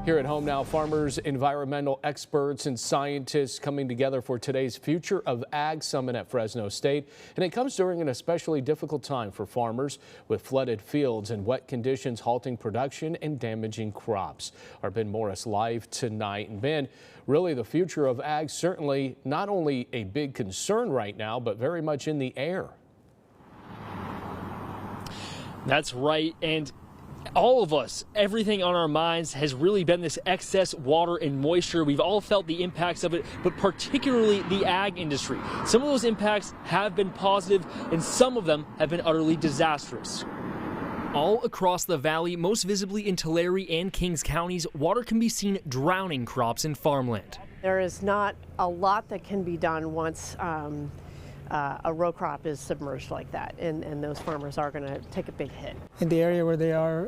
Here at home now, farmers, environmental experts, and scientists coming together for today's Future of Ag Summit at Fresno State. And it comes during an especially difficult time for farmers, with flooded fields and wet conditions halting production and damaging crops. Our Ben Morris live tonight. And Ben, really the future of ag certainly not only a big concern right now, but very much in the air. That's right. And all of us, everything on our minds has really been this excess water and moisture. We've all felt the impacts of it, but particularly the ag industry. Some of those impacts have been positive, and some of them have been utterly disastrous. All across the valley, most visibly in Tulare and Kings counties, water can be seen drowning crops and farmland. There is not a lot that can be done once a row crop is submerged like that, and those farmers are going to take a big hit. In the area where they are,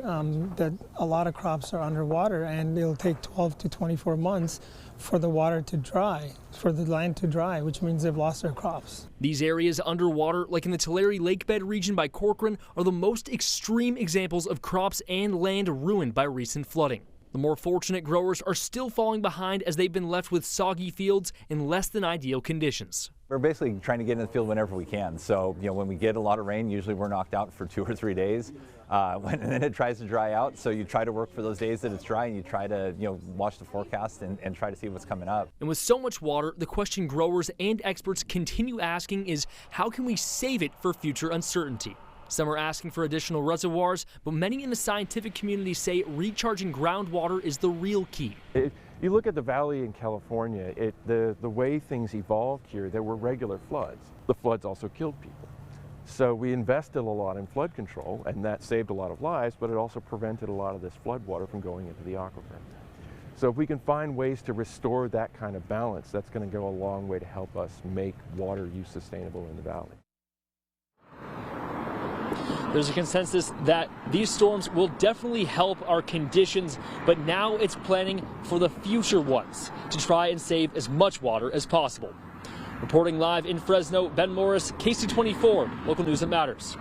that a lot of crops are underwater, and it'll take 12 to 24 months for the water to dry, for the land to dry, which means they've lost their crops. These areas underwater, like in the Tulare Lakebed region by Corcoran, are the most extreme examples of crops and land ruined by recent flooding. The more fortunate growers are still falling behind as they've been left with soggy fields in less than ideal conditions. We're basically trying to get in the field whenever we can. So, when we get a lot of rain, usually we're knocked out for 2 or 3 days. And then it tries to dry out. So you try to work for those days that it's dry, and you try to, watch the forecast and try to see what's coming up. And with so much water, the question growers and experts continue asking is, how can we save it for future uncertainty? Some are asking for additional reservoirs, but many in the scientific community say recharging groundwater is the real key. If you look at the valley in California, the way things evolved here, there were regular floods. The floods also killed people. So we invested a lot in flood control, and that saved a lot of lives, but it also prevented a lot of this flood water from going into the aquifer. So if we can find ways to restore that kind of balance, that's going to go a long way to help us make water use sustainable in the valley. There's a consensus that these storms will definitely help our conditions, but now it's planning for the future ones to try and save as much water as possible. Reporting live in Fresno, Ben Morris, KC24, local news that matters.